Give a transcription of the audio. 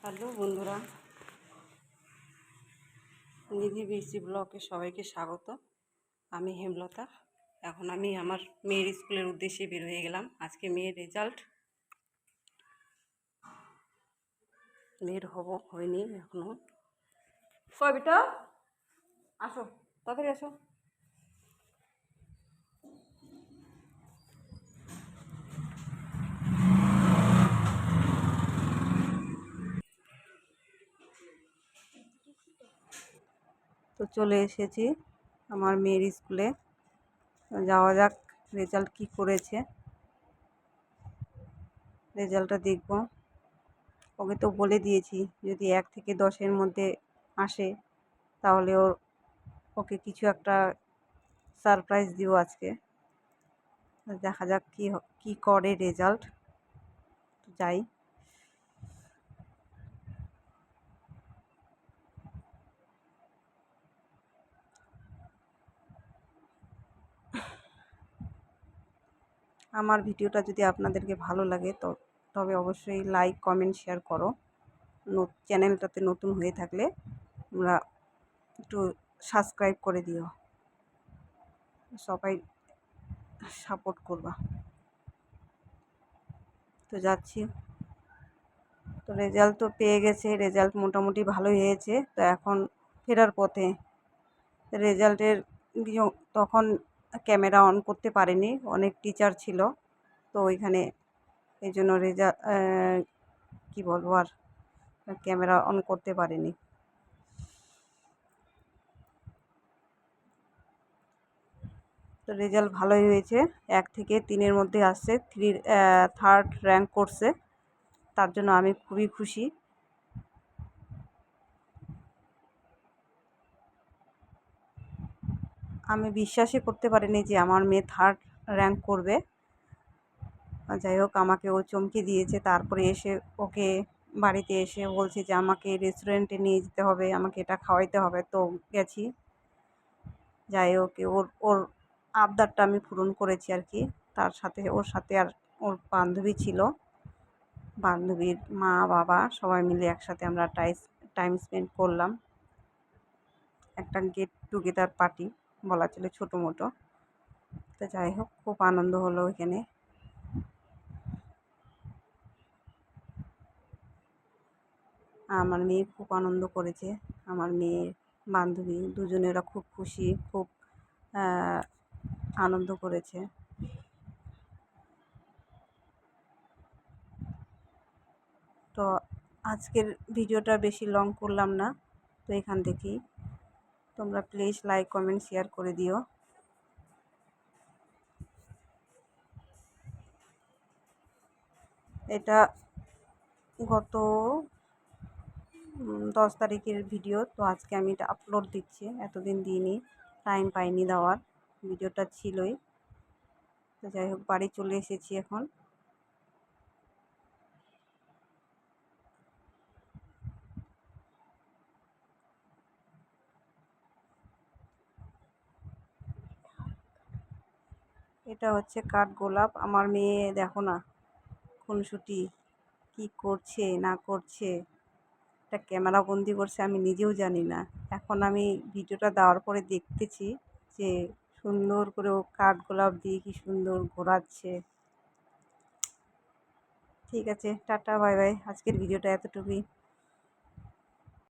Hello বন্ধুরা, নিধি BC ব্লকে সবাইকে স্বাগত। আমি হেমলতা। এখন আমি আমার মেয়ের স্কুলের উদ্দেশ্যে বের হয়ে গেলাম। আজকে মেয়ের রেজাল্ট, মেয়ের হয়নি এখনো। কয় বেটা, আসো, তাড়াতাড়ি আসো। তো চলে এসেছি আমার মেয়ের স্কুলে। যাওয়া যাক, রেজাল্ট কি করেছে, রেজাল্টটা দেখব। ওকে তো বলে দিয়েছি যদি 1 থেকে 10-এর মধ্যে আসে তাহলে ওকে কিছু একটা সারপ্রাইজ দিব আজকে। দেখা যাক কি করে রেজাল্ট। যাই। আমার ভিডিওটা যদি আপনাদেরকে ভালো লাগে তবে অবশ্যই লাইক, কমেন্ট, শেয়ার করো। চ্যানেলটাতে নতুন হয়ে থাকলে তোমরা একটু সাবস্ক্রাইব করে দিও। সবাই সাপোর্ট করবা। তো যাচ্ছি। তো রেজাল্ট তো পেয়ে গেছে, রেজাল্ট মোটামুটি ভালোই হয়েছে। তো এখন ফেরার পথে রেজাল্টের তখন ক্যামেরা অন করতে পারিনি, অনেক টিচার ছিল তো ওইখানে, এই জন্য কী বলবো আর, ক্যামেরা অন করতে পারিনি। তো রেজাল্ট ভালোই হয়েছে, 1 থেকে 3-এর মধ্যে আসছে, 3rd র্যাঙ্ক করছে। তার জন্য আমি খুবই খুশি। আমি বিশ্বাসই করতে পারিনি যে আমার মেয়ে 3rd র্যাঙ্ক করবে। যাই হোক, আমাকে ও চমকে দিয়েছে। তারপরে এসে ওকে বাড়িতে এসে বলছে যে আমাকে রেস্টুরেন্টে নিয়ে যেতে হবে, আমাকে এটা খাওয়াইতে হবে। তো গেছি। যাই হোক, ওর ওর আবদারটা আমি পূরণ করেছি আর কি। তার সাথে ওর সাথে আর ওর বান্ধবী ছিল, বান্ধবীর মা বাবা সবাই মিলে একসাথে আমরা টাইম স্পেন্ড করলাম। একটা গেট টুগেদার পার্টি বলা চলে, ছোটো মোটো। তো যাই হোক, খুব আনন্দ হলো এখানে। আমার মেয়ে খুব আনন্দ করেছে, আমার মেয়ের বান্ধবী দুজনেরা খুব খুশি, খুব আনন্দ করেছে। তো আজকের ভিডিওটা বেশি লং করলাম না, তো এখান থেকেই তোমরা প্লিজ লাইক, কমেন্ট, শেয়ার করে দিও। এটা গত 10 তারিখের ভিডিও। তো আজকে আমি এটা আপলোড দিচ্ছি, এতদিন দিইনি, টাইম পাইনি দেওয়ার, ভিডিওটা ছিলই। তো যাই হোক, বাড়ি চলে এসেছি এখন। এটা হচ্ছে কাঠগোলাপ। আমার মেয়ে দেখো না, খুনসুটি কি করছে না করছে, এটা ক্যামেরা বন্দি করছে আমি নিজেও জানি না। এখন আমি ভিডিওটা দেওয়ার পরে দেখতেছি যে সুন্দর করে ও কাঠগোলাপ দিয়ে কি সুন্দর ঘোরাচ্ছে। ঠিক আছে, টাটা, বাই বাই। আজকের ভিডিওটা এতটুকুই।